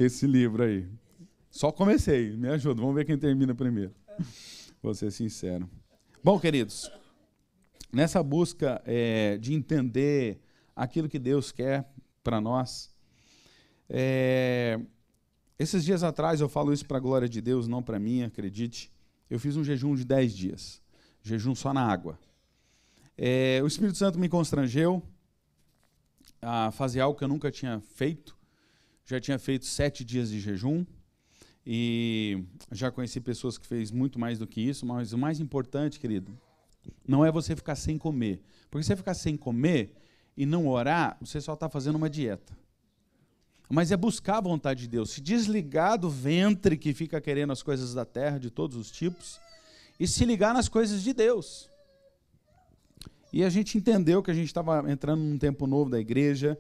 esse livro aí. Só comecei, me ajuda, vamos ver quem termina primeiro. Vou ser sincero. Bom, queridos, nessa busca de entender aquilo que Deus quer para nós, esses dias atrás, eu falo isso para a glória de Deus, não para mim, acredite, eu fiz um jejum de 10 dias, jejum só na água. O Espírito Santo me constrangeu a fazer algo que eu nunca tinha feito, já tinha feito 7 dias de jejum, e já conheci pessoas que fez muito mais do que isso, mas o mais importante, querido, não é você ficar sem comer, porque se você ficar sem comer e não orar, você só está fazendo uma dieta. Mas é buscar a vontade de Deus, se desligar do ventre que fica querendo as coisas da terra, de todos os tipos, e se ligar nas coisas de Deus. E a gente entendeu que a gente estava entrando num tempo novo da igreja,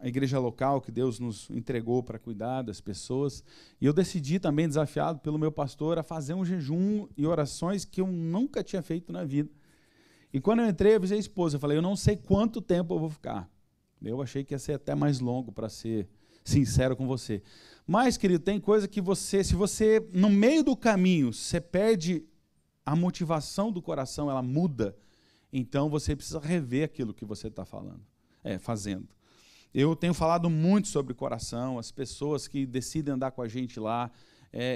a igreja local que Deus nos entregou para cuidar das pessoas, e eu decidi também, desafiado pelo meu pastor, a fazer um jejum e orações que eu nunca tinha feito na vida. E quando eu entrei, eu avisei a esposa, eu falei, eu não sei quanto tempo eu vou ficar. Eu achei que ia ser até mais longo, para ser sincero com você. Mas, querido, tem coisa que se você, no meio do caminho, você perde a motivação do coração, ela muda, então você precisa rever aquilo que você está fazendo. Eu tenho falado muito sobre coração, as pessoas que decidem andar com a gente lá,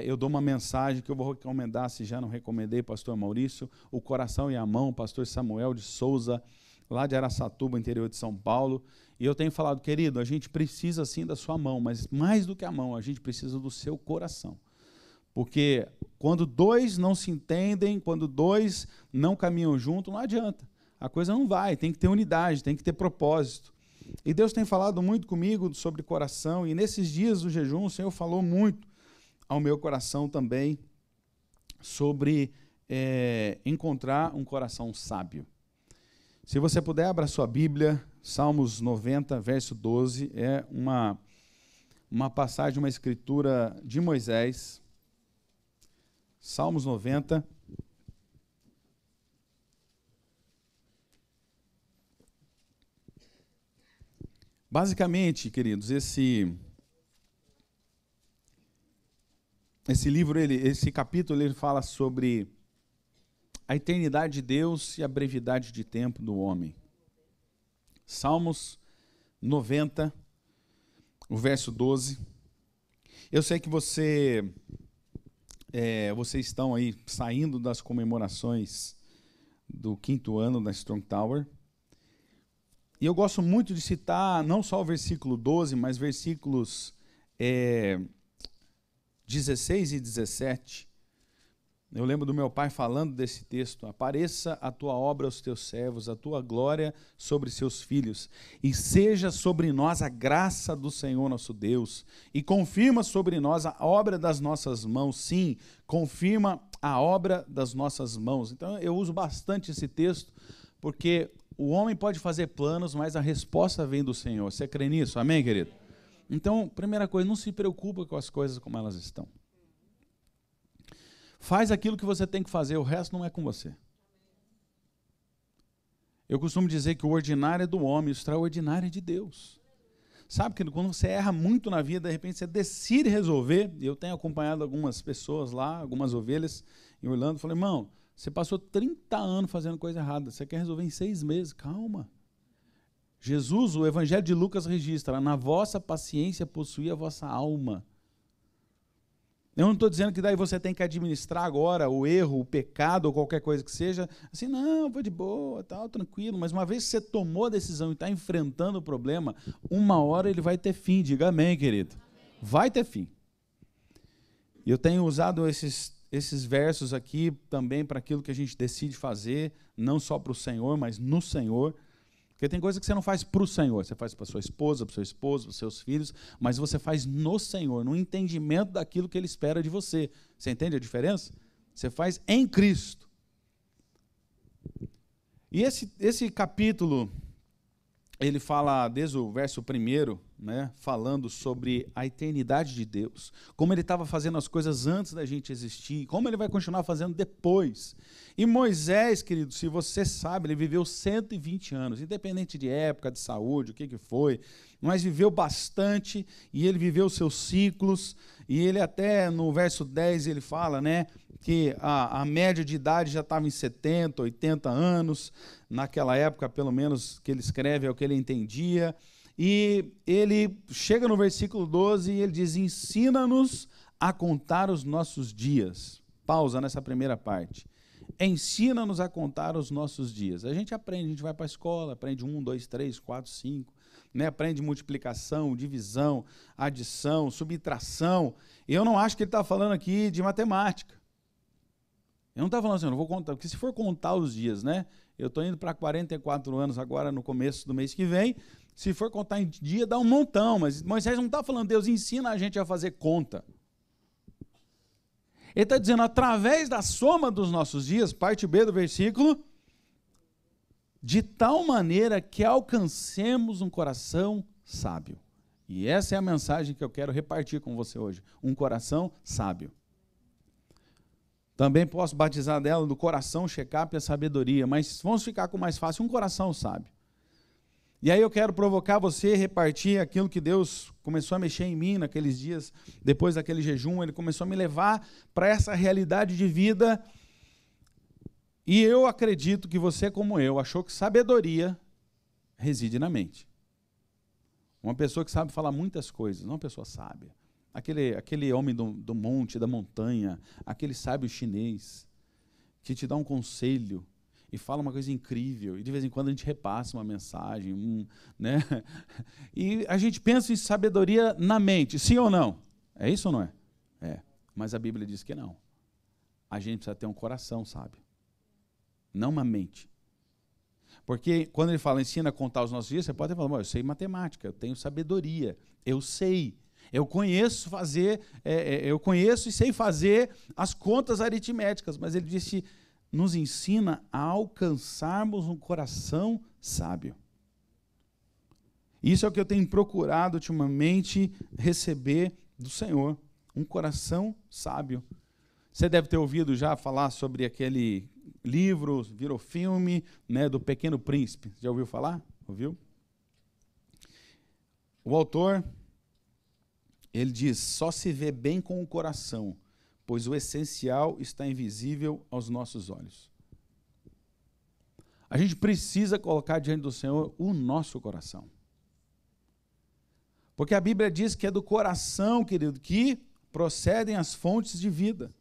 eu dou uma mensagem que eu vou recomendar, se já não recomendei, pastor Maurício, O Coração e a Mão, pastor Samuel de Souza, lá de Araçatuba, interior de São Paulo, e eu tenho falado, querido, a gente precisa sim da sua mão, mas mais do que a mão, a gente precisa do seu coração. Porque quando dois não se entendem, quando dois não caminham junto, não adianta. A coisa não vai, tem que ter unidade, tem que ter propósito. E Deus tem falado muito comigo sobre coração, e nesses dias do jejum o Senhor falou muito ao meu coração também sobre encontrar um coração sábio. Se você puder, abra sua Bíblia, Salmos 90, verso 12, é uma passagem, uma escritura de Moisés. Salmos 90. Basicamente, queridos, esse livro, esse capítulo, ele fala sobre a eternidade de Deus e a brevidade de tempo do homem. Salmos 90, o verso 12. Eu sei que vocês estão aí saindo das comemorações do 5º ano da Strong Tower. E eu gosto muito de citar não só o versículo 12, mas versículos 16 e 17. Eu lembro do meu pai falando desse texto: apareça a tua obra aos teus servos, a tua glória sobre seus filhos, e seja sobre nós a graça do Senhor nosso Deus, e confirma sobre nós a obra das nossas mãos. Sim, confirma a obra das nossas mãos. Então eu uso bastante esse texto, porque o homem pode fazer planos, mas a resposta vem do Senhor. Você crê nisso? Amém, querido? Então, primeira coisa, não se preocupa com as coisas como elas estão. Faz aquilo que você tem que fazer, o resto não é com você. Eu costumo dizer que o ordinário é do homem, o extraordinário é de Deus. Sabe que quando você erra muito na vida, de repente você decide resolver, e eu tenho acompanhado algumas pessoas lá, algumas ovelhas em Orlando, falei, irmão, você passou 30 anos fazendo coisa errada, você quer resolver em 6 meses, calma. Jesus, o Evangelho de Lucas registra, na vossa paciência possui a vossa alma. Eu não estou dizendo que daí você tem que administrar agora o erro, o pecado ou qualquer coisa que seja, assim, não, vou de boa, tal, tranquilo, mas uma vez que você tomou a decisão e está enfrentando o problema, uma hora ele vai ter fim, diga amém, querido. Vai ter fim. E eu tenho usado esses versos aqui também para aquilo que a gente decide fazer, não só para o Senhor, mas no Senhor. Porque tem coisa que você não faz para o Senhor, você faz para sua esposa, para o seu esposo, para os seus filhos, mas você faz no Senhor, no entendimento daquilo que Ele espera de você. Você entende a diferença? Você faz em Cristo. E esse capítulo ele fala desde o verso 1, né, falando sobre a eternidade de Deus, como ele estava fazendo as coisas antes da gente existir, como ele vai continuar fazendo depois. E Moisés, querido, se você sabe, ele viveu 120 anos, independente de época, de saúde, o que foi, mas viveu bastante, e ele viveu os seus ciclos, e ele até no verso 10 ele fala, né, que a média de idade já estava em 70, 80 anos, naquela época, pelo menos, que ele escreve é o que ele entendia, e ele chega no versículo 12 e ele diz, ensina-nos a contar os nossos dias. Pausa nessa primeira parte. Ensina-nos a contar os nossos dias. A gente aprende, a gente vai para a escola, aprende 1, 2, 3, 4, 5, né? Aprende multiplicação, divisão, adição, subtração. E eu não acho que ele está falando aqui de matemática. Eu não estou falando assim, eu não vou contar, porque se for contar os dias, né? Eu estou indo para 44 anos agora, no começo do mês que vem. Se for contar em dia, dá um montão. Mas Moisés não está falando, Deus ensina a gente a fazer conta. Ele está dizendo, através da soma dos nossos dias, parte B do versículo, de tal maneira que alcancemos um coração sábio. E essa é a mensagem que eu quero repartir com você hoje. Um coração sábio. Também posso batizar dela do coração, check-up e a sabedoria, mas vamos ficar com mais fácil, um coração sábio. E aí eu quero provocar você a repartir aquilo que Deus começou a mexer em mim naqueles dias, depois daquele jejum, ele começou a me levar para essa realidade de vida. E eu acredito que você, como eu, achou que sabedoria reside na mente. Uma pessoa que sabe falar muitas coisas, não uma pessoa sábia. Aquele homem do monte, da montanha, aquele sábio chinês, que te dá um conselho e fala uma coisa incrível, e de vez em quando a gente repassa uma mensagem, né? E a gente pensa em sabedoria na mente, sim ou não? É isso ou não é? É, mas a Bíblia diz que não. A gente precisa ter um coração sábio, não uma mente. Porque quando ele fala, ensina a contar os nossos dias, você pode falar, eu sei matemática, eu tenho sabedoria, eu sei. Eu conheço e sei fazer as contas aritméticas, mas ele disse, nos ensina a alcançarmos um coração sábio. Isso é o que eu tenho procurado ultimamente receber do Senhor, um coração sábio. Você deve ter ouvido já falar sobre aquele livro, virou filme, né, do Pequeno Príncipe. Já ouviu falar? Ouviu? O autor, ele diz, só se vê bem com o coração, pois o essencial está invisível aos nossos olhos. A gente precisa colocar diante do Senhor o nosso coração. Porque a Bíblia diz que é do coração, querido, que procedem as fontes de vida.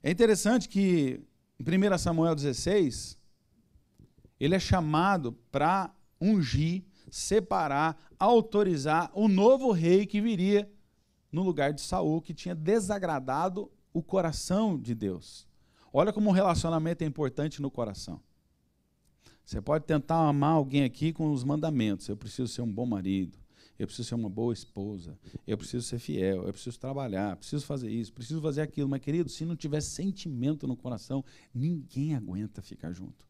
É interessante que em 1 Samuel 16, ele é chamado para ungir, separar, autorizar o novo rei que viria no lugar de Saul, que tinha desagradado o coração de Deus. Olha como o relacionamento é importante no coração. Você pode tentar amar alguém aqui com os mandamentos. Eu preciso ser um bom marido, eu preciso ser uma boa esposa, eu preciso ser fiel, eu preciso trabalhar, preciso fazer isso, preciso fazer aquilo. Mas, querido, se não tiver sentimento no coração, ninguém aguenta ficar junto.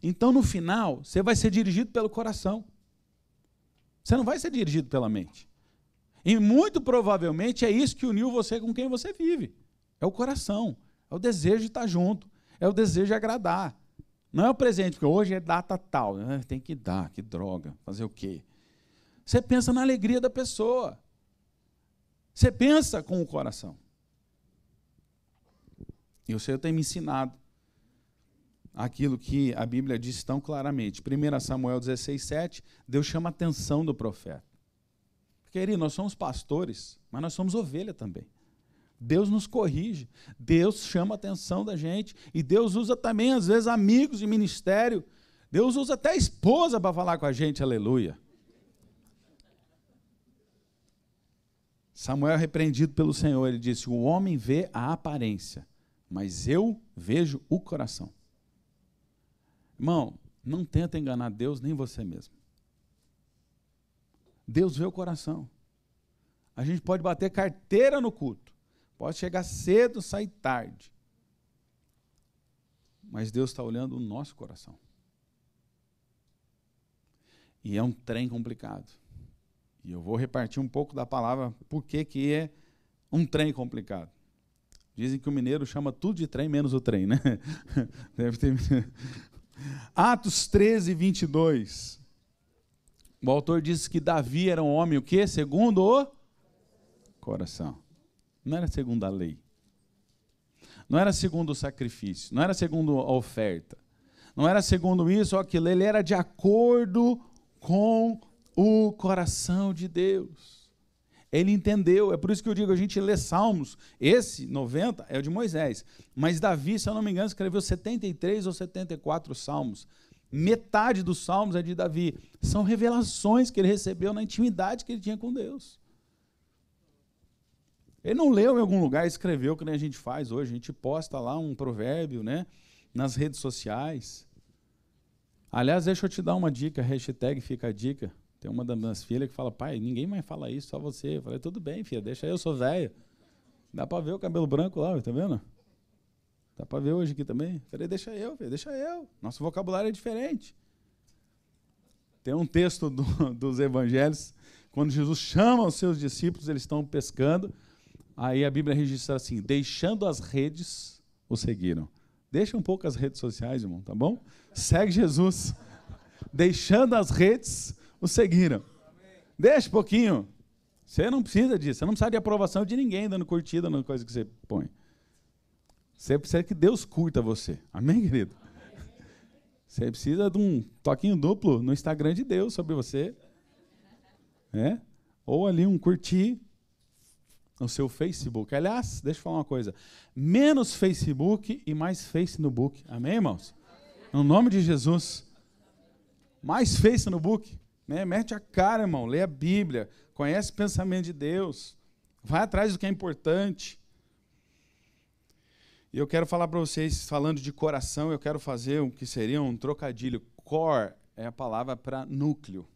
Então, no final, você vai ser dirigido pelo coração. Você não vai ser dirigido pela mente. E muito provavelmente é isso que uniu você com quem você vive. É o coração, é o desejo de estar junto, é o desejo de agradar. Não é o presente, porque hoje é data tal, né? Tem que dar, que droga, fazer o quê? Você pensa na alegria da pessoa. Você pensa com o coração. E o Senhor tem me ensinado aquilo que a Bíblia diz tão claramente. 1 Samuel 16:7, Deus chama a atenção do profeta. Querido, nós somos pastores, mas nós somos ovelha também. Deus nos corrige, Deus chama a atenção da gente, e Deus usa também, às vezes, amigos de ministério. Deus usa até a esposa para falar com a gente, aleluia. Samuel é repreendido pelo Senhor, ele disse, o homem vê a aparência, mas eu vejo o coração. Irmão, não tenta enganar Deus nem você mesmo. Deus vê o coração. A gente pode bater carteira no culto, pode chegar cedo, sair tarde, mas Deus está olhando o nosso coração. E é um trem complicado. E eu vou repartir um pouco da palavra por que é um trem complicado. Dizem que o mineiro chama tudo de trem, menos o trem, né? Deve ter... Atos 13, 22. O autor diz que Davi era um homem o quê? Segundo o coração. Não era segundo a lei. Não era segundo o sacrifício. Não era segundo a oferta. Não era segundo isso ou aquilo. Ele era de acordo com o coração de Deus. Ele entendeu. É por isso que eu digo, a gente lê Salmos. Esse, 90, é o de Moisés. Mas Davi, se eu não me engano, escreveu 73 ou 74 Salmos. Metade dos Salmos é de Davi. São revelações que ele recebeu na intimidade que ele tinha com Deus. Ele não leu em algum lugar e escreveu, que nem a gente faz hoje. A gente posta lá um provérbio, né, nas redes sociais. Aliás, deixa eu te dar uma dica, hashtag fica a dica. Tem uma das minhas filhas que fala, pai, ninguém mais fala isso, só você. Eu falei, tudo bem, filha, deixa eu sou velho. Dá para ver o cabelo branco lá, tá vendo? Dá para ver hoje aqui também? Eu falei, deixa eu, filha, deixa eu. Nosso vocabulário é diferente. Tem um texto dos evangelhos, quando Jesus chama os seus discípulos, eles estão pescando, aí a Bíblia registra assim, deixando as redes, o seguiram. Deixa um pouco as redes sociais, irmão, tá bom? Segue Jesus. Deixando as redes, o seguiram. Deixa um pouquinho. Você não precisa disso. Você não precisa de aprovação de ninguém dando curtida na coisa que você põe. Você precisa que Deus curta você. Amém, querido? Você precisa de um toquinho duplo no Instagram de Deus sobre você. É? Ou ali um curtir no seu Facebook. Aliás, deixa eu falar uma coisa. Menos Facebook e mais Face no book. Amém, irmãos? No nome de Jesus. Mais Face no book. Né? Mete a cara, irmão. Lê a Bíblia. Conhece o pensamento de Deus. Vai atrás do que é importante. E eu quero falar para vocês, falando de coração, eu quero fazer o que seria um trocadilho. Core é a palavra para núcleo.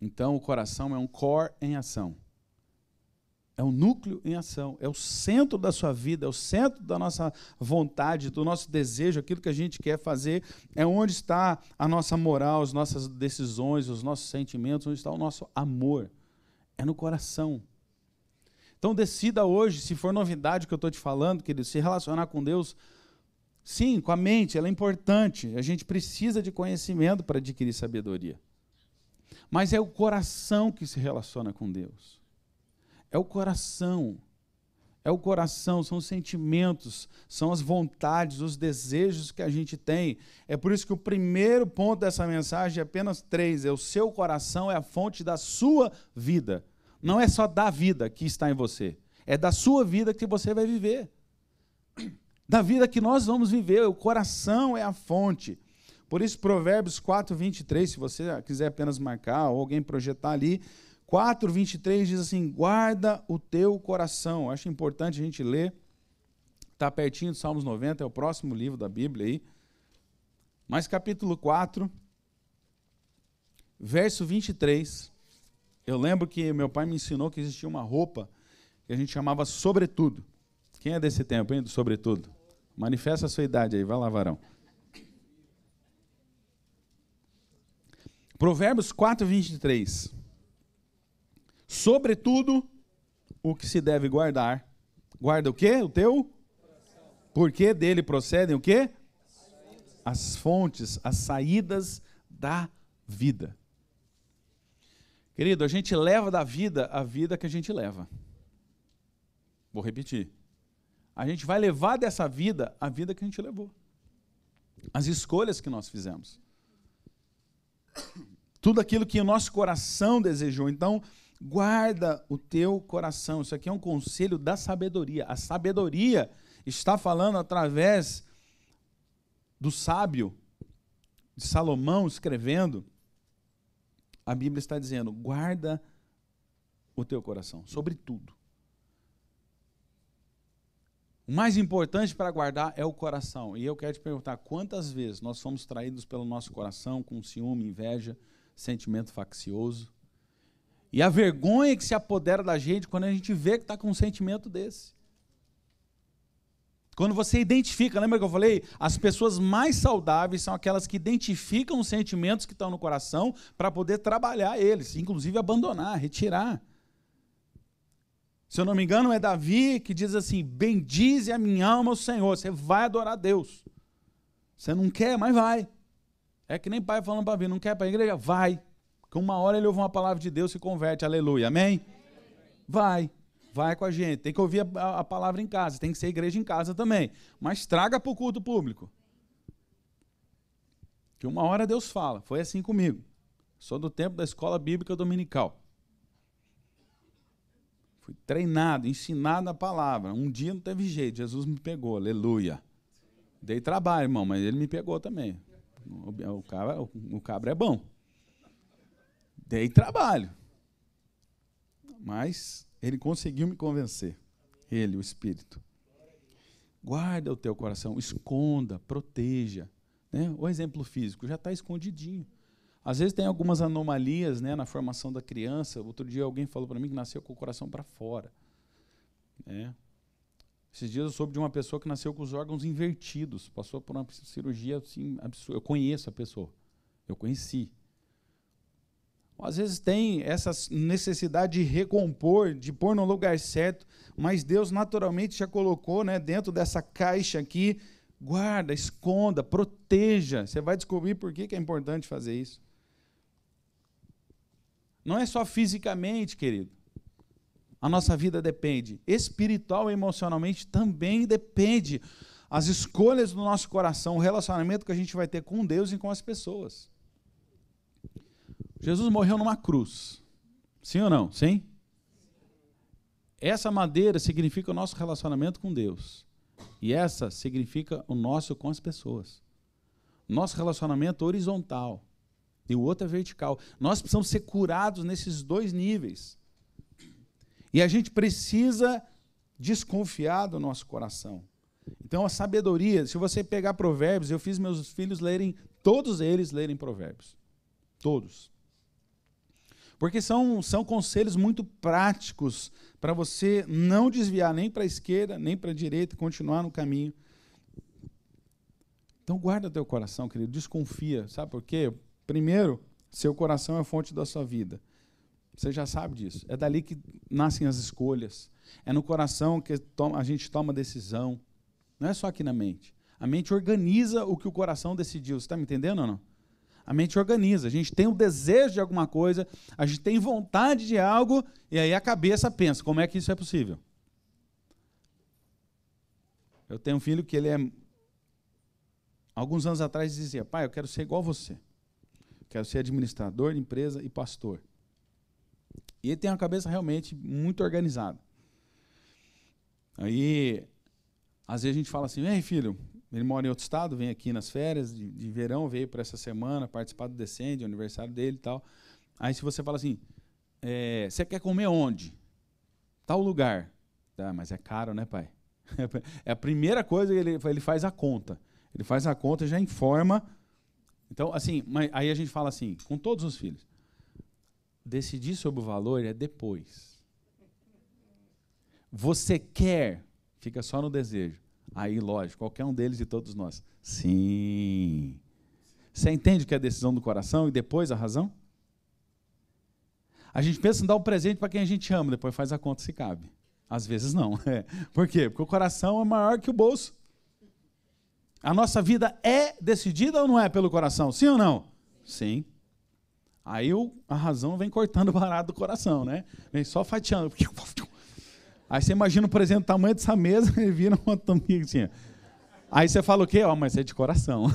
Então, o coração é um core em ação. É um núcleo em ação. É o centro da sua vida, é o centro da nossa vontade, do nosso desejo, aquilo que a gente quer fazer. É onde está a nossa moral, as nossas decisões, os nossos sentimentos, onde está o nosso amor. É no coração. Então, decida hoje, se for novidade que eu estou te falando, querido, se relacionar com Deus, sim, com a mente, ela é importante. A gente precisa de conhecimento para adquirir sabedoria. Mas é o coração que se relaciona com Deus. É o coração. É o coração, são os sentimentos, são as vontades, os desejos que a gente tem. É por isso que o primeiro ponto dessa mensagem é apenas 3. É o seu coração é a fonte da sua vida. Não é só da vida que está em você. É da sua vida que você vai viver. Da vida que nós vamos viver. O coração é a fonte. Por isso, Provérbios 4, 23, se você quiser apenas marcar ou alguém projetar ali, 4, 23 diz assim, guarda o teu coração. Acho importante a gente ler. Está pertinho do Salmos 90, é o próximo livro da Bíblia aí. Mas capítulo 4, verso 23... Eu lembro que meu pai me ensinou que existia uma roupa que a gente chamava sobretudo. Quem é desse tempo, hein, do sobretudo? Manifesta a sua idade aí, vai lá, varão. Provérbios 4, 23. Sobretudo, o que se deve guardar. Guarda o quê? O teu? Porque dele procedem o quê? As fontes, as saídas da vida. Querido, a gente leva da vida a vida que a gente leva. Vou repetir. A gente vai levar dessa vida a vida que a gente levou. As escolhas que nós fizemos. Tudo aquilo que o nosso coração desejou. Então, guarda o teu coração. Isso aqui é um conselho da sabedoria. A sabedoria está falando através do sábio, de Salomão, escrevendo. A Bíblia está dizendo, guarda o teu coração, sobre tudo. O mais importante para guardar é o coração. E eu quero te perguntar, quantas vezes nós somos traídos pelo nosso coração com ciúme, inveja, sentimento faccioso? E a vergonha que se apodera da gente quando a gente vê que está com um sentimento desse. Quando você identifica, lembra que eu falei? As pessoas mais saudáveis são aquelas que identificam os sentimentos que estão no coração para poder trabalhar eles, inclusive abandonar, retirar. Se eu não me engano, é Davi que diz assim: bendize a minha alma o Senhor. Você vai adorar a Deus. Você não quer, mas vai. É que nem pai falando para mim, não quer para a igreja? Vai. Porque uma hora ele ouve uma palavra de Deus e se converte, aleluia, amém? Vai. Vai com a gente, tem que ouvir a palavra em casa, tem que ser igreja em casa também, mas traga para o culto público. Que uma hora Deus fala, foi assim comigo. Sou do tempo da escola bíblica dominical. Fui treinado, ensinado na palavra. Um dia não teve jeito, Jesus me pegou, aleluia. Dei trabalho, irmão, mas ele me pegou também. O cabra é bom. Dei trabalho. Mas ele conseguiu me convencer. Ele, o Espírito. Guarda o teu coração, esconda, proteja. Né? O exemplo físico já está escondidinho. Às vezes tem algumas anomalias, né, na formação da criança. Outro dia alguém falou para mim que nasceu com o coração para fora. Né? Esses dias eu soube de uma pessoa que nasceu com os órgãos invertidos. Passou por uma cirurgia assim, absurda. Eu conheço a pessoa. Eu conheci. Às vezes tem essa necessidade de recompor, de pôr no lugar certo, mas Deus naturalmente já colocou, né, dentro dessa caixa aqui. Guarda, esconda, proteja. Você vai descobrir por que é importante fazer isso. Não é só fisicamente, querido. A nossa vida depende. Espiritual e emocionalmente também depende. As escolhas do nosso coração, o relacionamento que a gente vai ter com Deus e com as pessoas. Jesus morreu numa cruz. Sim ou não? Sim? Essa madeira significa o nosso relacionamento com Deus. E essa significa o nosso com as pessoas. Nosso relacionamento horizontal. E o outro é vertical. Nós precisamos ser curados nesses dois níveis. E a gente precisa desconfiar do nosso coração. Então a sabedoria, se você pegar Provérbios, eu fiz meus filhos lerem, todos eles lerem Provérbios. Todos. Porque são conselhos muito práticos para você não desviar nem para a esquerda, nem para a direita, continuar no caminho. Então guarda teu coração, querido, desconfia. Sabe por quê? Primeiro, seu coração é a fonte da sua vida. Você já sabe disso. É dali que nascem as escolhas. É no coração que a gente toma decisão. Não é só aqui na mente. A mente organiza o que o coração decidiu. Você está me entendendo ou não? A mente organiza, a gente tem o desejo de alguma coisa, a gente tem vontade de algo, e aí a cabeça pensa, como é que isso é possível? Eu tenho um filho que ele alguns anos atrás dizia, pai, eu quero ser igual a você. Quero ser administrador de empresa e pastor. E ele tem uma cabeça realmente muito organizada. Aí, às vezes a gente fala assim, ei filho, ele mora em outro estado, vem aqui nas férias de verão, veio para essa semana participar do Descende, aniversário dele e tal. Aí se você fala assim, você quer comer onde? Tal lugar. Ah, mas é caro, né, pai? É a primeira coisa que ele faz a conta. Ele faz a conta e já informa. Então, assim, aí a gente fala assim, com todos os filhos, decidir sobre o valor é depois. Você quer, fica só no desejo. Aí, lógico, qualquer um deles e todos nós. Sim. Você entende que é a decisão do coração e depois a razão? A gente pensa em dar um presente para quem a gente ama, depois faz a conta se cabe. Às vezes não. Por quê? Porque o coração é maior que o bolso. A nossa vida é decidida ou não é pelo coração? Sim ou não? Sim. Aí a razão vem cortando o barato do coração, né? Vem só fatiando. Aí você imagina, por exemplo, o tamanho dessa mesa e vira uma tampinha assim. Aí você fala o quê? Mas é de coração.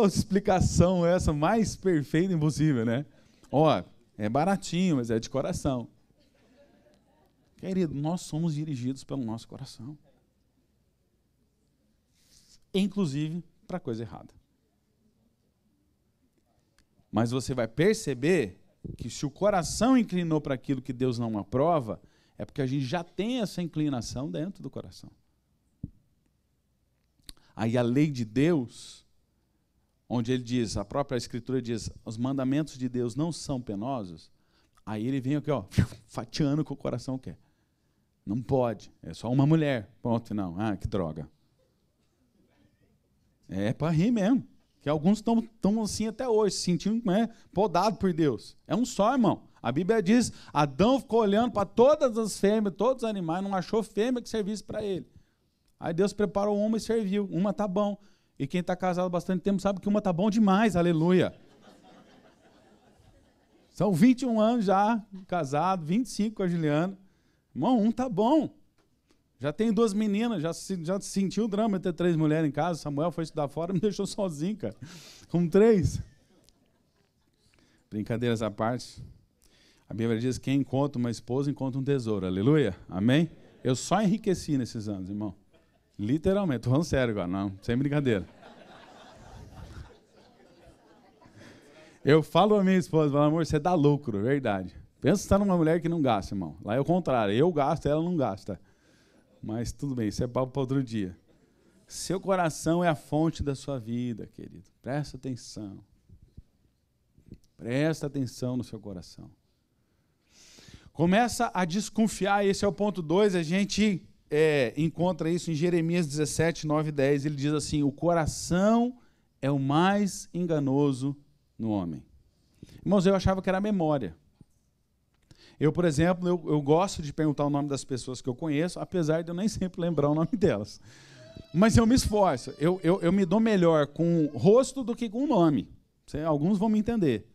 Explicação essa mais perfeita impossível, né? É baratinho, mas é de coração. Querido, nós somos dirigidos pelo nosso coração. Inclusive para a coisa errada. Mas você vai perceber que se o coração inclinou para aquilo que Deus não aprova, é porque a gente já tem essa inclinação dentro do coração. Aí a lei de Deus, onde ele diz, a própria Escritura diz, os mandamentos de Deus não são penosos, aí ele vem aqui, fatiando o que o coração quer. Não pode. É só uma mulher. Pronto, não. Ah, que droga. É para rir mesmo. Que alguns estão assim até hoje, se sentindo podado por Deus. É um só, irmão. A Bíblia diz, Adão ficou olhando para todas as fêmeas, todos os animais, não achou fêmea que servisse para ele. Aí Deus preparou uma e serviu. Uma tá bom. E quem está casado há bastante tempo sabe que uma tá bom demais, aleluia. São 21 anos já casado, 25 com a Juliana. Irmão, um tá bom. Já tem 2 meninas, já sentiu o drama de ter 3 mulheres em casa. Samuel foi estudar fora e me deixou sozinho, cara. Com 3. Brincadeiras à parte. A Bíblia diz que quem encontra uma esposa encontra um tesouro. Aleluia. Amém? Eu só enriqueci nesses anos, irmão. Literalmente. Estou falando sério agora, não, sem brincadeira. Eu falo a minha esposa, falo, amor, você dá lucro, verdade. Pensa que está numa mulher que não gasta, irmão. Lá é o contrário. Eu gasto, ela não gasta. Mas tudo bem, isso é papo para outro dia. Seu coração é a fonte da sua vida, querido. Presta atenção. Presta atenção no seu coração. Começa a desconfiar, esse é o ponto 2, a gente encontra isso em Jeremias 17, 9 e 10. Ele diz assim, o coração é o mais enganoso no homem. Irmãos, eu achava que era a memória. Eu, por exemplo, eu gosto de perguntar o nome das pessoas que eu conheço, apesar de eu nem sempre lembrar o nome delas. Mas eu me esforço. Eu me dou melhor com o rosto do que com o nome. Alguns vão me entender.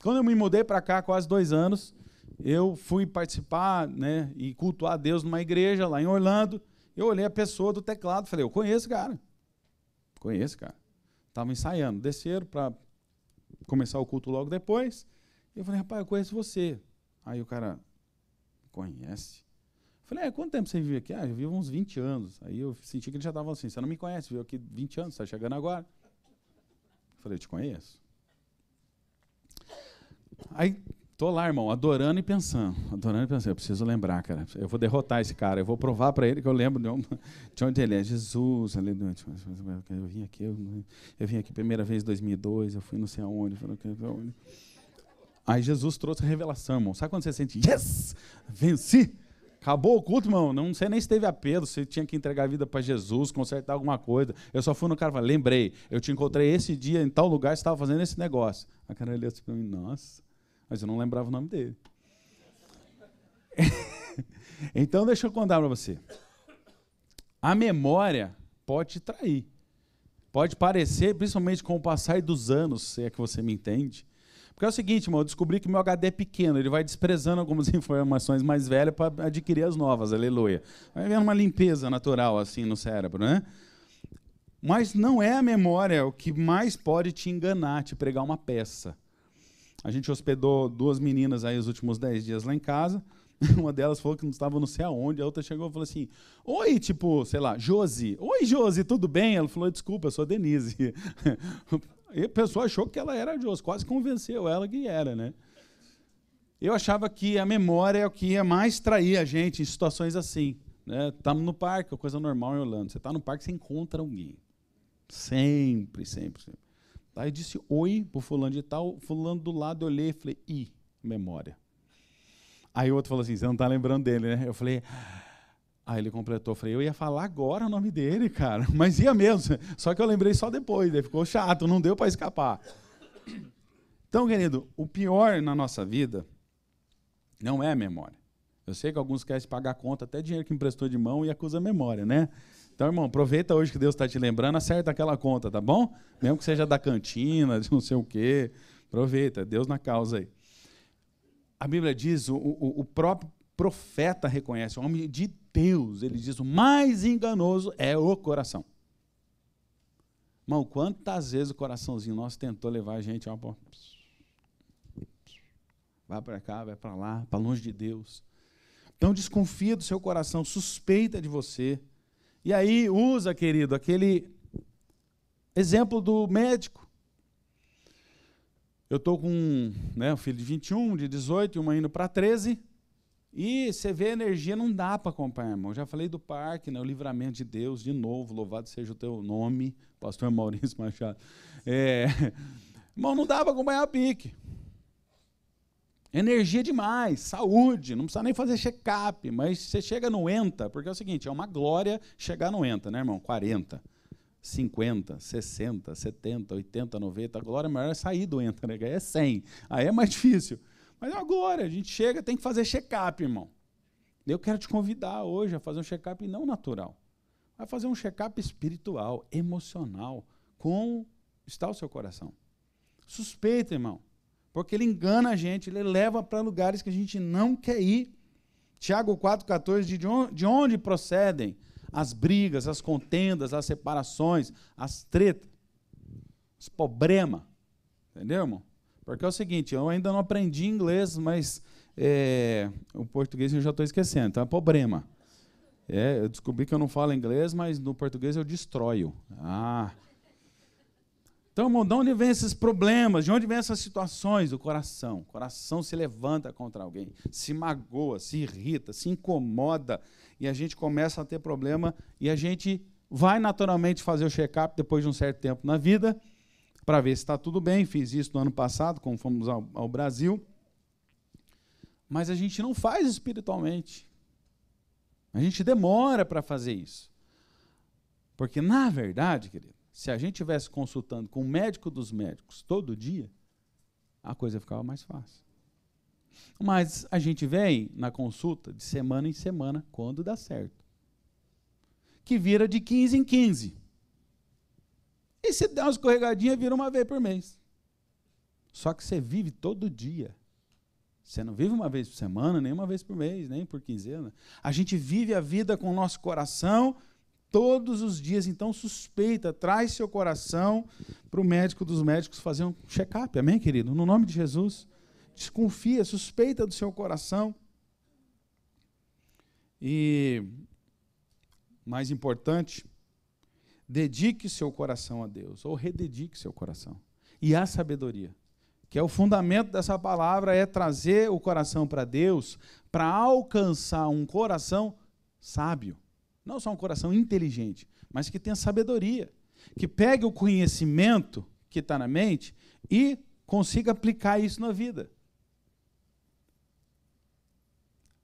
Quando eu me mudei para cá, quase 2 anos, eu fui participar, né, e cultuar a Deus numa igreja lá em Orlando. Eu olhei a pessoa do teclado e falei, eu conheço, cara. Conheço, cara. Estava ensaiando. Desceram para começar o culto logo depois. Eu falei, rapaz, eu conheço você. Aí o cara, conhece? Eu falei, quanto tempo você vive aqui? Eu vivo uns 20 anos. Aí eu senti que ele já estava assim, você não me conhece, viu aqui 20 anos, está chegando agora. Eu falei, eu te conheço. Aí, tô lá, irmão, adorando e pensando, eu preciso lembrar, cara, eu vou derrotar esse cara, eu vou provar para ele que eu lembro de onde ele é. Jesus, eu vim aqui primeira vez em 2002, eu fui não sei aonde, Aí Jesus trouxe a revelação, irmão. Sabe quando você sente, yes, venci? Acabou o culto, irmão. Não sei nem se teve apelo, se tinha que entregar a vida para Jesus, consertar alguma coisa. Eu só fui no cara e falei, lembrei, eu te encontrei esse dia em tal lugar, você estava fazendo esse negócio. A cara olhou assim para mim, nossa, mas eu não lembrava o nome dele. Então, deixa eu contar para você. A memória pode te trair. Pode parecer, principalmente com o passar dos anos, se é que você me entende. Porque é o seguinte, irmão, eu descobri que meu HD é pequeno, ele vai desprezando algumas informações mais velhas para adquirir as novas, aleluia. Vai havendo uma limpeza natural assim no cérebro, né? Mas não é a memória o que mais pode te enganar, te pregar uma peça. A gente hospedou 2 meninas aí os últimos 10 dias lá em casa, uma delas falou que não estava não sei aonde, a outra chegou e falou assim, oi, tipo, sei lá, Josi. Oi, Josi, tudo bem? Ela falou, desculpa, eu sou a Denise. E a pessoa achou que ela era a Josi, quase convenceu ela que era, né? Eu achava que a memória é o que ia mais trair a gente em situações assim. Né? Estamos no parque, é coisa normal em Orlando. Você está no parque, você encontra alguém. Sempre, sempre, sempre. Aí eu disse oi pro fulano de tal, fulano do lado, eu olhei e falei, memória. Aí o outro falou assim, você não está lembrando dele, né? Eu falei... Aí ele completou, falei, eu ia falar agora o nome dele, cara, mas ia mesmo, só que eu lembrei só depois, daí ficou chato, não deu para escapar. Então, querido, o pior na nossa vida não é a memória. Eu sei que alguns querem pagar a conta, até dinheiro que emprestou de mão e acusa a memória, né? Então, irmão, aproveita hoje que Deus está te lembrando, acerta aquela conta, tá bom? Mesmo que seja da cantina, de não sei o quê, aproveita, Deus na causa aí. A Bíblia diz, o próprio profeta reconhece, o homem de Deus, ele diz, o mais enganoso é o coração. Irmão, quantas vezes o coraçãozinho nosso tentou levar a gente, vai para cá, vai para lá, para longe de Deus. Então desconfia do seu coração, suspeita de você. E aí usa, querido, aquele exemplo do médico. Eu estou com um filho de 21, de 18 e uma indo para 13. E você vê a energia, não dá para acompanhar, irmão. Já falei do parque, né, o livramento de Deus, de novo, louvado seja o teu nome, pastor Maurício Machado. Irmão, não dá para acompanhar a pique. Energia demais, saúde, não precisa nem fazer check-up, mas você chega no ENTA, porque é o seguinte, é uma glória chegar no ENTA, né, irmão? 40, 50, 60, 70, 80, 90, a glória maior é sair do ENTA, né? Aí é 100, aí é mais difícil. Mas é uma glória, a gente chega, tem que fazer check-up, irmão. Eu quero te convidar hoje a fazer um check-up não natural, a fazer um check-up espiritual, emocional, como está o seu coração. Suspeita, irmão. Porque ele engana a gente, ele leva para lugares que a gente não quer ir. Tiago 4,14, de onde procedem as brigas, as contendas, as separações, as tretas, os problemas. Entendeu, irmão? Porque é o seguinte, eu ainda não aprendi inglês, mas o português eu já estou esquecendo, então é problema. Eu descobri que eu não falo inglês, mas no português eu destroio. Então, irmão, de onde vem esses problemas? De onde vem essas situações? Do coração. O coração se levanta contra alguém, se magoa, se irrita, se incomoda, e a gente começa a ter problema, e a gente vai naturalmente fazer o check-up depois de um certo tempo na vida, para ver se está tudo bem. Fiz isso no ano passado, quando fomos ao Brasil. Mas a gente não faz espiritualmente. A gente demora para fazer isso. Porque, na verdade, querido, se a gente estivesse consultando com o médico dos médicos todo dia, a coisa ficava mais fácil. Mas a gente vem na consulta de semana em semana, quando dá certo. Que vira de 15 em 15. E se der uma escorregadinha, vira uma vez por mês. Só que você vive todo dia. Você não vive uma vez por semana, nem uma vez por mês, nem por quinzena. A gente vive a vida com o nosso coração todos os dias. Então, suspeita, traz seu coração para o médico dos médicos fazer um check-up. Amém, querido? No nome de Jesus. Desconfia, suspeita do seu coração. E, mais importante, dedique seu coração a Deus, ou rededique seu coração. E a sabedoria, que é o fundamento dessa palavra, é trazer o coração para Deus, para alcançar um coração sábio. Não só um coração inteligente, mas que tenha sabedoria, que pegue o conhecimento que está na mente e consiga aplicar isso na vida.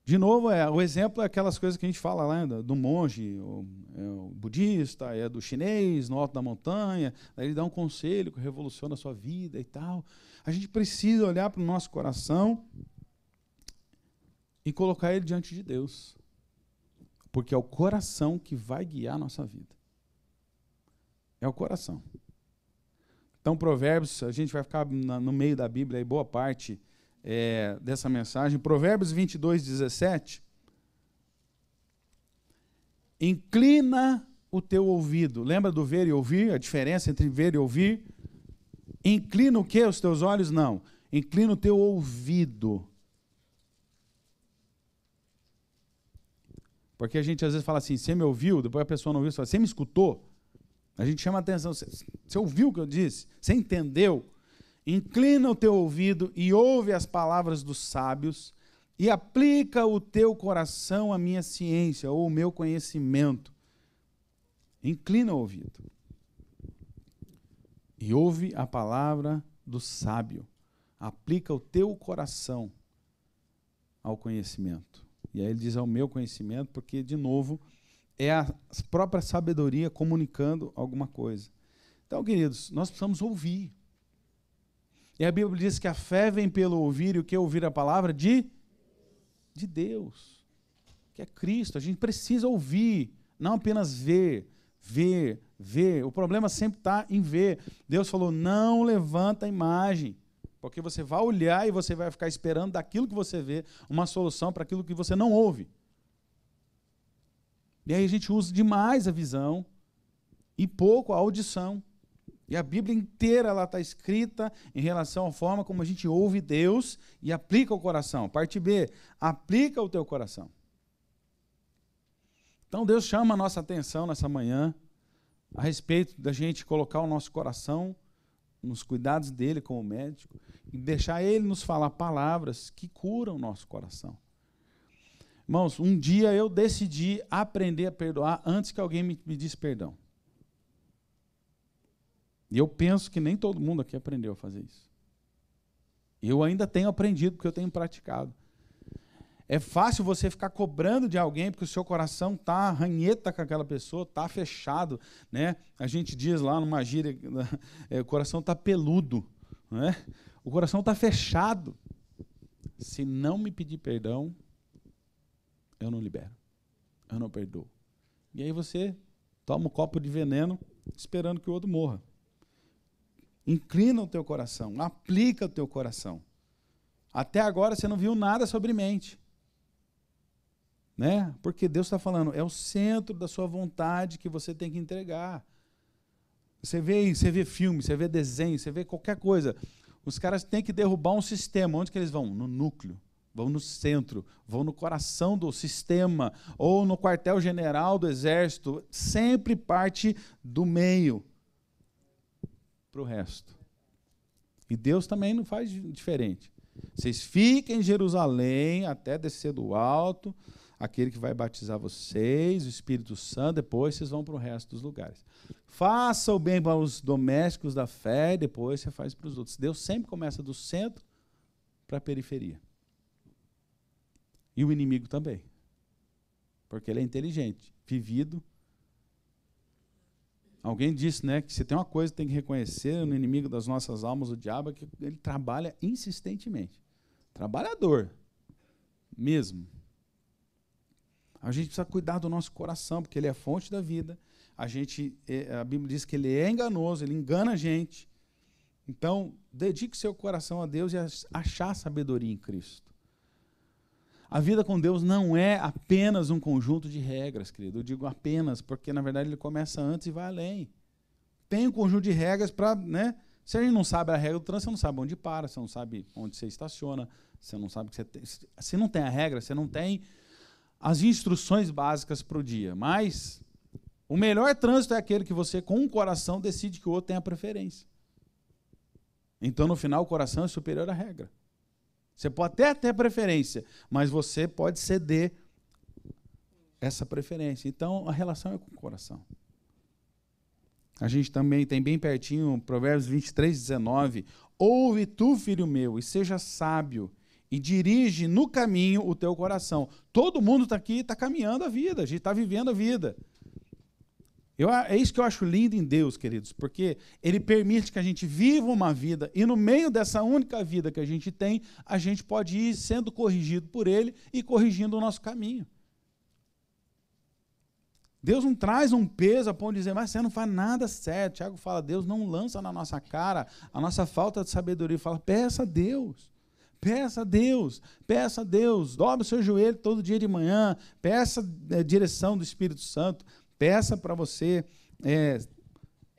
De novo, o exemplo é aquelas coisas que a gente fala lá do monge, o budista, do chinês, no alto da montanha, aí ele dá um conselho que revoluciona a sua vida e tal. A gente precisa olhar para o nosso coração e colocar ele diante de Deus. Porque é o coração que vai guiar a nossa vida. É o coração. Então, Provérbios, a gente vai ficar no meio da Bíblia, aí, boa parte dessa mensagem. Provérbios 22, 17. Inclina o teu ouvido. Lembra do ver e ouvir? A diferença entre ver e ouvir? Inclina o quê? Os teus olhos? Não. Inclina o teu ouvido. Porque a gente às vezes fala assim, você me ouviu? Depois a pessoa não ouviu, você fala, você me escutou? A gente chama a atenção, você ouviu o que eu disse? Você entendeu? Inclina o teu ouvido e ouve as palavras dos sábios e aplica o teu coração à minha ciência ou ao meu conhecimento. Inclina o ouvido e ouve a palavra do sábio. Aplica o teu coração ao conhecimento. E aí ele diz ao meu conhecimento, porque, de novo, é a própria sabedoria comunicando alguma coisa. Então, queridos, nós precisamos ouvir. E a Bíblia diz que a fé vem pelo ouvir, e o que é ouvir a palavra? De Deus, que é Cristo. A gente precisa ouvir, não apenas ver. O problema sempre está em ver. Deus falou, não levanta a imagem. Porque você vai olhar e você vai ficar esperando daquilo que você vê uma solução para aquilo que você não ouve. E aí a gente usa demais a visão e pouco a audição. E a Bíblia inteira está escrita em relação à forma como a gente ouve Deus e aplica o coração. Parte B, aplica o teu coração. Então Deus chama a nossa atenção nessa manhã a respeito da gente colocar o nosso coração nos cuidados dele como médico, e deixar ele nos falar palavras que curam o nosso coração. Irmãos, um dia eu decidi aprender a perdoar antes que alguém me disse perdão. E eu penso que nem todo mundo aqui aprendeu a fazer isso. Eu ainda tenho aprendido, porque eu tenho praticado. É fácil você ficar cobrando de alguém porque o seu coração está ranheta com aquela pessoa, está fechado, né? A gente diz lá numa gíria, o coração está peludo, né? O coração está fechado. Se não me pedir perdão, eu não libero, eu não perdoo. E aí você toma um copo de veneno esperando que o outro morra. Inclina o teu coração, aplica o teu coração. Até agora você não viu nada sobre mente. Né? Porque Deus está falando, é o centro da sua vontade que você tem que entregar. Você vê filme, você vê desenho, você vê qualquer coisa. Os caras têm que derrubar um sistema. Onde que eles vão? No núcleo, vão no centro, vão no coração do sistema, ou no quartel-general do exército. Sempre parte do meio para o resto. E Deus também não faz diferente. Vocês fiquem em Jerusalém até descer do alto, aquele que vai batizar vocês, o Espírito Santo, depois vocês vão para o resto dos lugares. Faça o bem para os domésticos da fé, depois você faz para os outros. Deus sempre começa do centro para a periferia. E o inimigo também. Porque ele é inteligente, vivido. Alguém disse, né, que se tem uma coisa que tem que reconhecer no inimigo das nossas almas, o diabo, é que ele trabalha insistentemente. Trabalhador. Mesmo. A gente precisa cuidar do nosso coração, porque ele é a fonte da vida. A Bíblia diz que ele é enganoso, ele engana a gente. Então, dedique seu coração a Deus e achar sabedoria em Cristo. A vida com Deus não é apenas um conjunto de regras, querido. Eu digo apenas, porque na verdade ele começa antes e vai além. Tem um conjunto de regras para, né? Se a gente não sabe a regra do trânsito, você não sabe onde para, você não sabe onde você estaciona, você não sabe que você tem. Se não tem a regra, você não tem as instruções básicas para o dia. Mas o melhor trânsito é aquele que você, com o coração, decide que o outro tem a preferência. Então, no final, o coração é superior à regra. Você pode até ter preferência, mas você pode ceder essa preferência. Então, a relação é com o coração. A gente também tem bem pertinho, Provérbios 23, 19. Ouve tu, filho meu, e seja sábio, e dirige no caminho o teu coração. Todo mundo está aqui, está caminhando a vida, a gente está vivendo a vida. É isso que eu acho lindo em Deus, queridos, porque Ele permite que a gente viva uma vida, e no meio dessa única vida que a gente tem, a gente pode ir sendo corrigido por Ele e corrigindo o nosso caminho. Deus não traz um peso a ponto de dizer, mas você não faz nada certo. Tiago fala, Deus não lança na nossa cara a nossa falta de sabedoria. Fala, peça a Deus. Peça a Deus, peça a Deus, dobre o seu joelho todo dia de manhã, peça a direção do Espírito Santo, peça para você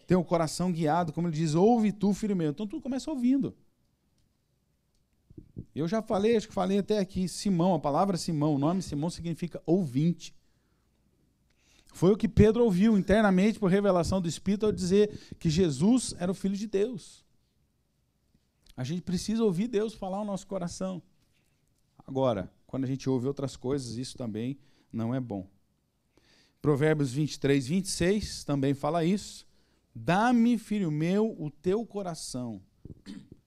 ter o coração guiado, como ele diz, ouve tu, filho meu. Então tudo começa ouvindo. Eu já falei, acho que falei até aqui, Simão, a palavra Simão, o nome Simão significa ouvinte. Foi o que Pedro ouviu internamente por revelação do Espírito ao dizer que Jesus era o Filho de Deus. A gente precisa ouvir Deus falar ao nosso coração. Agora, quando a gente ouve outras coisas, isso também não é bom. Provérbios 23, 26 também fala isso. Dá-me, filho meu, o teu coração.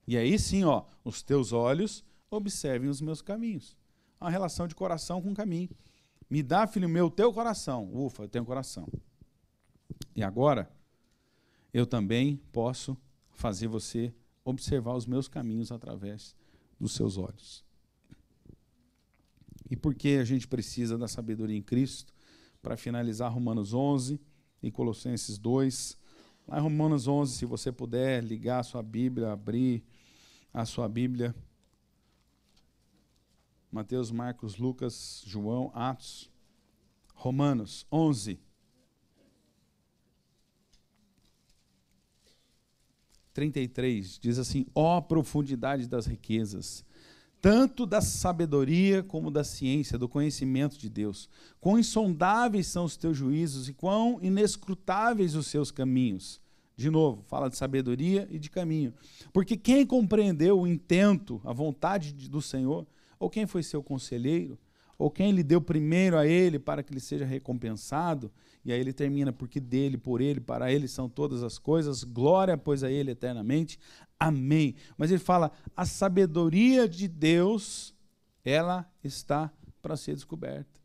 E aí sim, os teus olhos observem os meus caminhos. A relação de coração com caminho. Me dá, filho meu, o teu coração. Ufa, eu tenho coração. E agora, eu também posso fazer você observar os meus caminhos através dos seus olhos. E por que a gente precisa da sabedoria em Cristo? Para finalizar, Romanos 11 e Colossenses 2. Lá em Romanos 11, se você puder ligar a sua Bíblia, abrir a sua Bíblia. Mateus, Marcos, Lucas, João, Atos. Romanos 11. 33, diz assim, ó profundidade das riquezas, tanto da sabedoria como da ciência, do conhecimento de Deus. Quão insondáveis são os teus juízos e quão inescrutáveis os seus caminhos. De novo, fala de sabedoria e de caminho. Porque quem compreendeu o intento, a vontade do Senhor, ou quem foi seu conselheiro, Ou quem lhe deu primeiro a ele para que ele seja recompensado? E aí ele termina, porque dele, por ele, para ele são todas as coisas, glória, pois, a ele eternamente. Amém. Mas ele fala, a sabedoria de Deus, ela está para ser descoberta.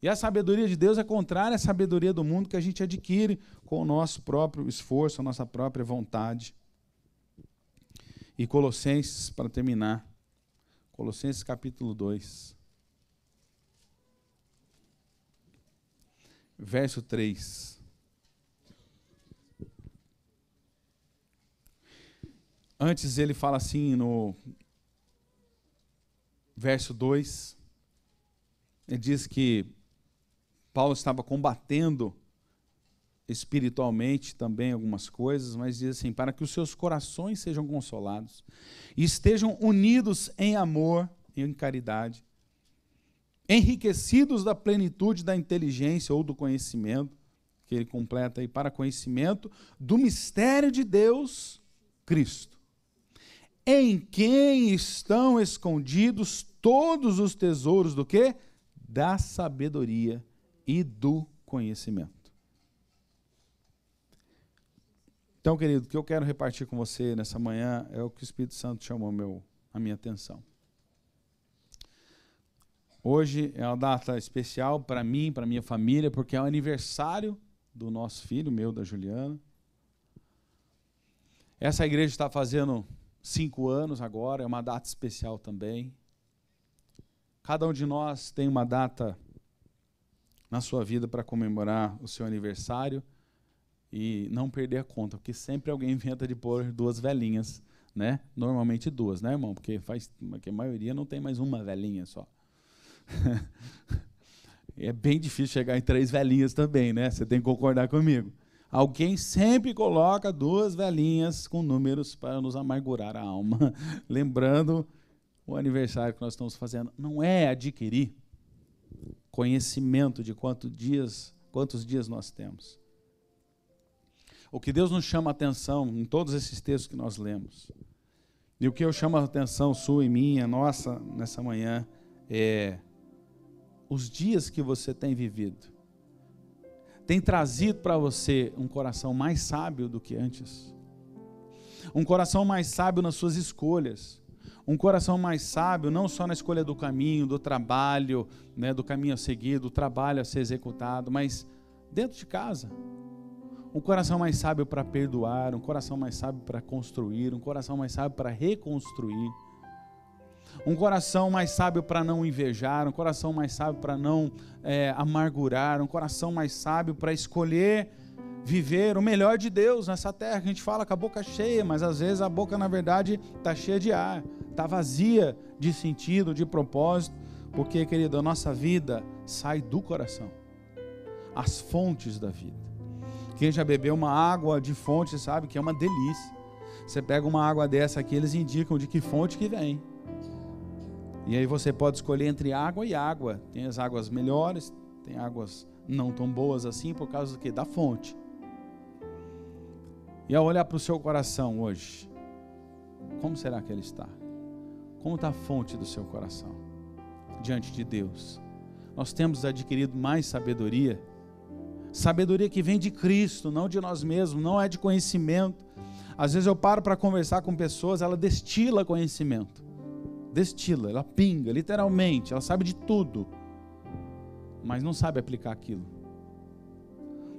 E a sabedoria de Deus é contrária à sabedoria do mundo que a gente adquire com o nosso próprio esforço, a nossa própria vontade. E Colossenses, para terminar, Colossenses capítulo 2, verso 3. Antes ele fala assim no verso 2, ele diz que Paulo estava combatendo espiritualmente também algumas coisas, mas diz assim, para que os seus corações sejam consolados e estejam unidos em amor e em caridade, enriquecidos da plenitude da inteligência ou do conhecimento, que ele completa aí, para conhecimento do mistério de Deus, Cristo, em quem estão escondidos todos os tesouros do quê? Da sabedoria e do conhecimento. Então, querido, o que eu quero repartir com você nessa manhã é o que o Espírito Santo chamou a minha atenção. Hoje é uma data especial para mim, para minha família, porque é o aniversário do nosso filho, meu, da Juliana. Essa igreja está fazendo 5 anos agora, é uma data especial também. Cada um de nós tem uma data na sua vida para comemorar o seu aniversário e não perder a conta, porque sempre alguém inventa de pôr 2 velinhas, né? Normalmente 2, né, irmão? Porque a maioria não tem mais uma velinha só. É bem difícil chegar em 3 velinhas também, né? Você tem que concordar comigo. Alguém sempre coloca 2 velinhas com números para nos amargurar a alma. Lembrando o aniversário que nós estamos fazendo. Não é adquirir conhecimento de quantos dias nós temos. O que Deus nos chama a atenção em todos esses textos que nós lemos, e o que eu chamo a atenção sua e minha, nossa, nessa manhã, é os dias que você tem vivido. Tem trazido para você um coração mais sábio do que antes? Um coração mais sábio nas suas escolhas. Um coração mais sábio não só na escolha do caminho, do trabalho, né, do caminho a seguir, do trabalho a ser executado, mas dentro de casa. Um coração mais sábio para perdoar, um coração mais sábio para construir, um coração mais sábio para reconstruir. Um coração mais sábio para não invejar, um coração mais sábio para não amargurar, um coração mais sábio para escolher viver o melhor de Deus nessa terra. A gente fala com a boca cheia, mas às vezes a boca na verdade está cheia de ar, está vazia de sentido, de propósito, porque, querido, a nossa vida sai do coração, as fontes da vida. Quem já bebeu uma água de fonte sabe que é uma delícia. Você pega uma água dessa aqui, eles indicam de que fonte que vem. E aí você pode escolher entre água e água. Tem as águas melhores, tem águas não tão boas assim, por causa do quê? Da fonte. E ao olhar para o seu coração hoje, como será que ele está? Como está a fonte do seu coração diante de Deus? Nós temos adquirido mais sabedoria. Sabedoria que vem de Cristo, não de nós mesmos, não é de conhecimento. Às vezes eu paro para conversar com pessoas, ela destila conhecimento. Destila, ela pinga, literalmente, ela sabe de tudo, mas não sabe aplicar aquilo.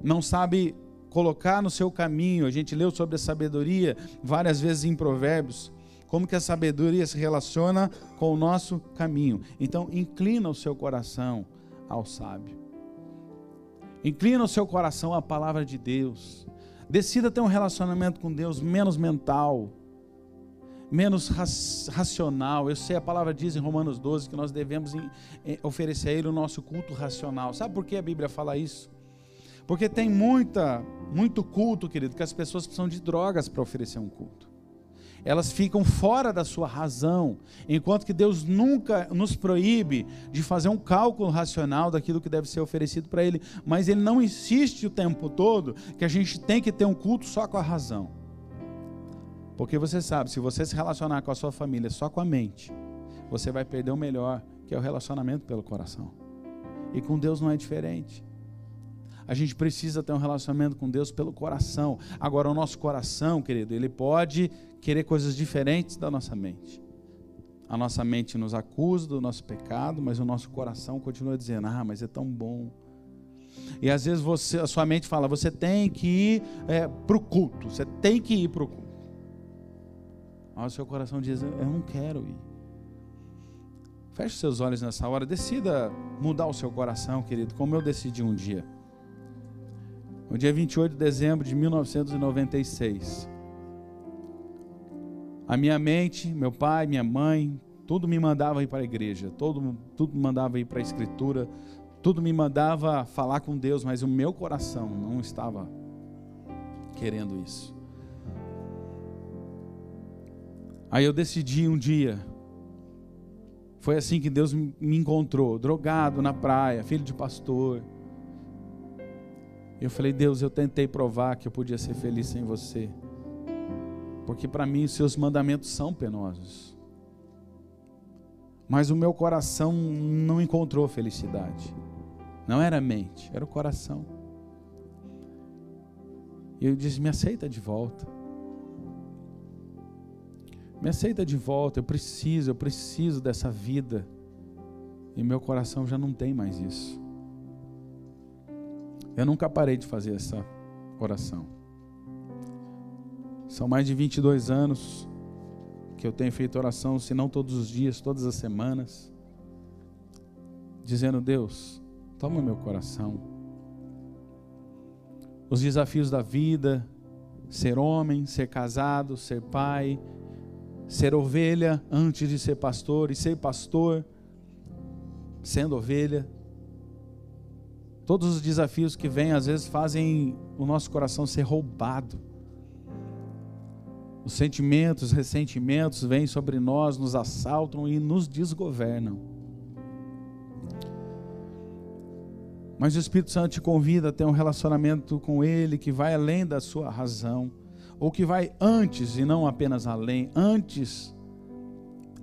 Não sabe colocar no seu caminho. A gente leu sobre a sabedoria várias vezes em Provérbios, como que a sabedoria se relaciona com o nosso caminho. Então, inclina o seu coração ao sábio. Inclina o seu coração à palavra de Deus. Decida ter um relacionamento com Deus menos mental, menos racional. Eu sei, a palavra diz em Romanos 12 que nós devemos oferecer a Ele o nosso culto racional. Sabe por que a Bíblia fala isso? Porque tem muito culto, querido, que as pessoas precisam de drogas para oferecer um culto. Elas ficam fora da sua razão, enquanto que Deus nunca nos proíbe de fazer um cálculo racional daquilo que deve ser oferecido para Ele, mas Ele não insiste o tempo todo que a gente tem que ter um culto só com a razão. Porque você sabe, se você se relacionar com a sua família só com a mente, você vai perder o melhor, que é o relacionamento pelo coração. E com Deus não é diferente. A gente precisa ter um relacionamento com Deus pelo coração. Agora, o nosso coração, querido, ele pode querer coisas diferentes da nossa mente. A nossa mente nos acusa do nosso pecado, mas o nosso coração continua dizendo, mas é tão bom. E às vezes a sua mente fala, você tem que ir para o culto, você tem que ir para o culto. Mas o seu coração diz, eu não quero ir. Feche seus olhos nessa hora, decida mudar o seu coração, querido, como eu decidi um dia. No dia 28 de dezembro de 1996, a minha mente, meu pai, minha mãe, tudo me mandava ir para a igreja, tudo me mandava ir para a escritura, tudo me mandava falar com Deus, mas o meu coração não estava querendo isso. Aí eu decidi um dia, foi assim que Deus me encontrou, drogado na praia, filho de pastor. Eu falei, Deus, eu tentei provar que eu podia ser feliz sem você. Porque para mim os seus mandamentos são penosos. Mas o meu coração não encontrou felicidade. Não era a mente, era o coração. E eu disse, me aceita de volta. Me aceita de volta, eu preciso dessa vida. E meu coração já não tem mais isso. Eu nunca parei de fazer essa oração. São mais de 22 anos que eu tenho feito oração, se não todos os dias, todas as semanas, dizendo, Deus, toma meu coração. Os desafios da vida, ser homem, ser casado, ser pai, ser ovelha antes de ser pastor, e ser pastor sendo ovelha. Todos os desafios que vêm, às vezes, fazem o nosso coração ser roubado. Os sentimentos, os ressentimentos vêm sobre nós, nos assaltam e nos desgovernam. Mas o Espírito Santo te convida a ter um relacionamento com Ele que vai além da sua razão, ou que vai antes e não apenas além, antes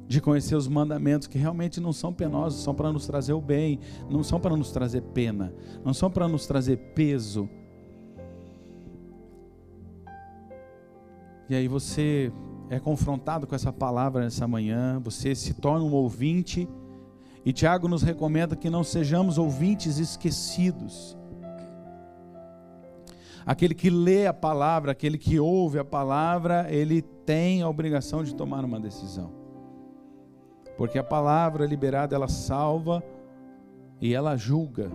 de conhecer os mandamentos que realmente não são penosos, são para nos trazer o bem, não são para nos trazer pena, não são para nos trazer peso. E aí você é confrontado com essa palavra nessa manhã, você se torna um ouvinte, e Tiago nos recomenda que não sejamos ouvintes esquecidos. Aquele que lê a palavra, aquele que ouve a palavra, ele tem a obrigação de tomar uma decisão. Porque a palavra liberada, ela salva e ela julga.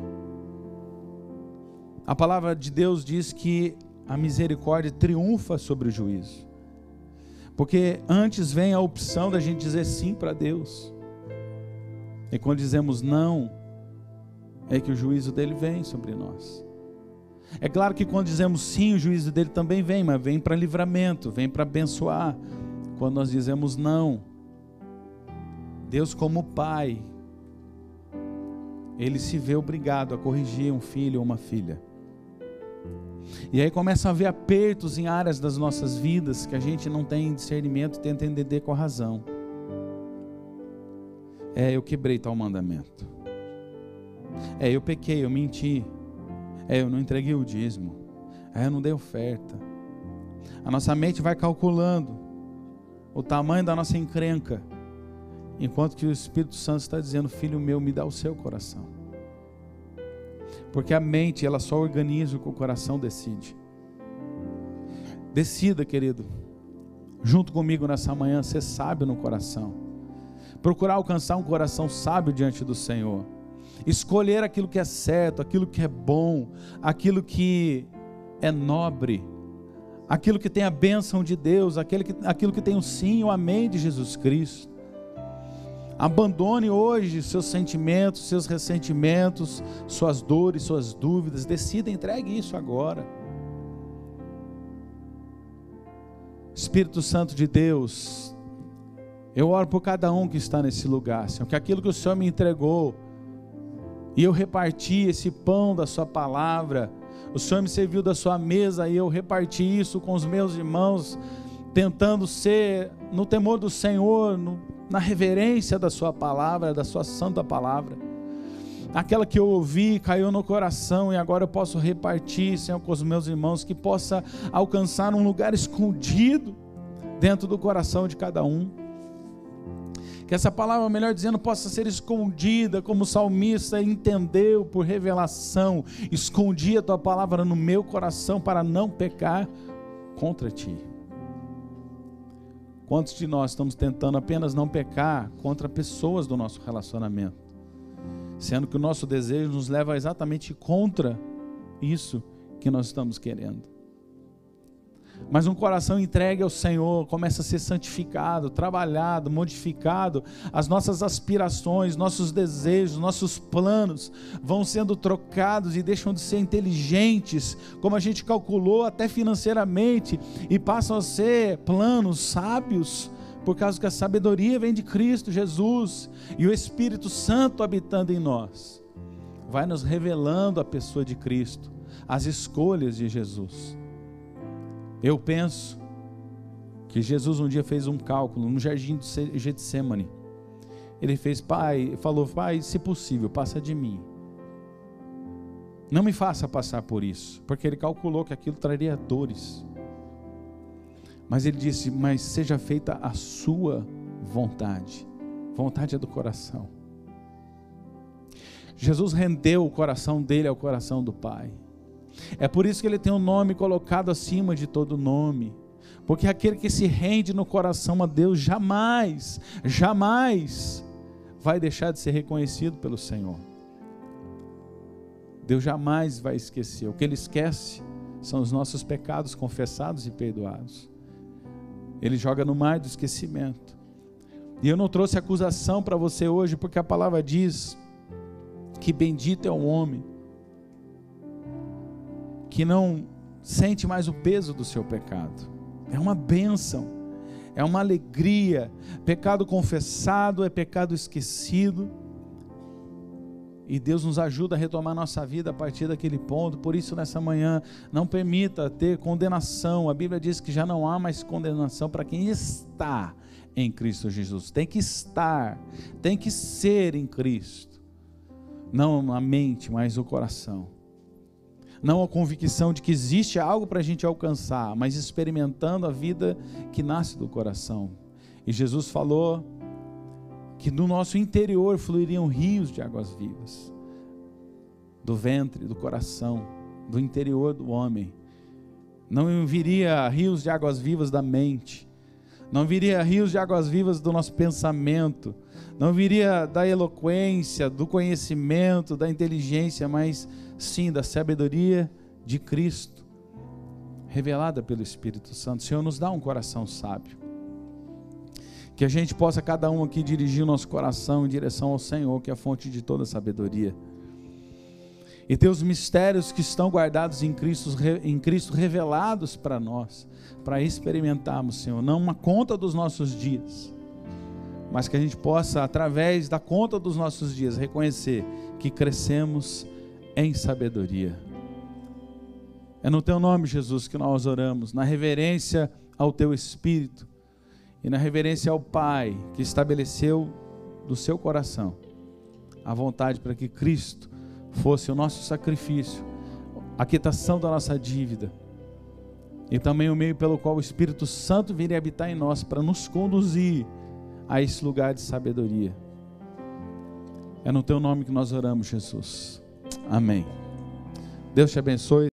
A palavra de Deus diz que a misericórdia triunfa sobre o juízo. Porque antes vem a opção da gente dizer sim para Deus. E quando dizemos não, é que o juízo dele vem sobre nós. É claro que quando dizemos sim, o juízo dele também vem, mas vem para livramento, vem para abençoar. Quando nós dizemos não, Deus, como pai, Ele se vê obrigado a corrigir um filho ou uma filha. E aí começam a haver apertos em áreas das nossas vidas que a gente não tem discernimento e tenta entender com a razão. Eu quebrei tal mandamento. Eu pequei, eu menti. Eu não entreguei o dízimo. Eu não dei oferta. A nossa mente vai calculando o tamanho da nossa encrenca, enquanto que o Espírito Santo está dizendo, filho meu, me dá o seu coração. Porque a mente, ela só organiza o que o coração decide. Decida, querido, junto comigo nessa manhã, ser sábio no coração. Procurar alcançar um coração sábio diante do Senhor. Escolher aquilo que é certo, aquilo que é bom, aquilo que é nobre, aquilo que tem a bênção de Deus, aquilo que tem o sim e o amém de Jesus Cristo. Abandone hoje seus sentimentos, seus ressentimentos, suas dores, suas dúvidas. Decida, entregue isso agora. Espírito Santo de Deus, eu oro por cada um que está nesse lugar, Senhor, que aquilo que o Senhor me entregou, e eu reparti esse pão da sua palavra, o Senhor me serviu da sua mesa, e eu reparti isso com os meus irmãos, tentando ser no temor do Senhor, na reverência da sua palavra, da sua santa palavra. Aquela que eu ouvi, caiu no coração e agora eu posso repartir, Senhor, com os meus irmãos, que possa alcançar um lugar escondido dentro do coração de cada um. Que essa palavra, melhor dizendo, possa ser escondida, como o salmista entendeu por revelação. Escondi a tua palavra no meu coração para não pecar contra ti. Quantos de nós estamos tentando apenas não pecar contra pessoas do nosso relacionamento, sendo que o nosso desejo nos leva exatamente contra isso que nós estamos querendo? Mas um coração entregue ao Senhor começa a ser santificado, trabalhado, modificado. As nossas aspirações, nossos desejos, nossos planos vão sendo trocados e deixam de ser inteligentes, como a gente calculou até financeiramente, e passam a ser planos sábios, por causa que a sabedoria vem de Cristo Jesus, e o Espírito Santo habitando em nós, vai nos revelando a pessoa de Cristo, as escolhas de Jesus. Eu penso que Jesus um dia fez um cálculo no jardim de Getsêmani. Ele falou, pai, se possível, passa de mim. Não me faça passar por isso, porque ele calculou que aquilo traria dores. Mas ele disse, mas seja feita a sua vontade. Vontade é do coração. Jesus rendeu o coração dele ao coração do Pai. É por isso que ele tem um nome colocado acima de todo nome, porque aquele que se rende no coração a Deus jamais vai deixar de ser reconhecido pelo Senhor. Deus jamais vai esquecer. O que ele esquece são os nossos pecados confessados e perdoados. Ele joga no mar do esquecimento. E eu não trouxe acusação para você hoje, porque a palavra diz que bendito é o homem que não sente mais o peso do seu pecado. É uma bênção, é uma alegria. Pecado confessado é pecado esquecido, e Deus nos ajuda a retomar nossa vida a partir daquele ponto. Por isso nessa manhã, não permita ter condenação. A Bíblia diz que já não há mais condenação para quem está em Cristo Jesus. Tem que estar, tem que ser em Cristo, não a mente, mas o coração. Não a convicção de que existe algo para a gente alcançar, mas experimentando a vida que nasce do coração. E Jesus falou que no nosso interior fluiriam rios de águas vivas, do ventre, do coração, do interior do homem. Não viria rios de águas vivas da mente, não viria rios de águas vivas do nosso pensamento, não viria da eloquência, do conhecimento, da inteligência, mas sim da sabedoria de Cristo, revelada pelo Espírito Santo. Senhor, nos dá um coração sábio, que a gente possa cada um aqui dirigir o nosso coração em direção ao Senhor, que é a fonte de toda sabedoria, e ter os mistérios que estão guardados em Cristo revelados para nós, para experimentarmos, Senhor, não uma conta dos nossos dias, mas que a gente possa, através da conta dos nossos dias, reconhecer que crescemos em sabedoria. É no teu nome, Jesus, que nós oramos, na reverência ao teu Espírito e na reverência ao Pai, que estabeleceu do seu coração a vontade para que Cristo fosse o nosso sacrifício, a quitação da nossa dívida, e também o meio pelo qual o Espírito Santo viria habitar em nós para nos conduzir a esse lugar de sabedoria. É no teu nome que nós oramos, Jesus. Amém. Deus te abençoe.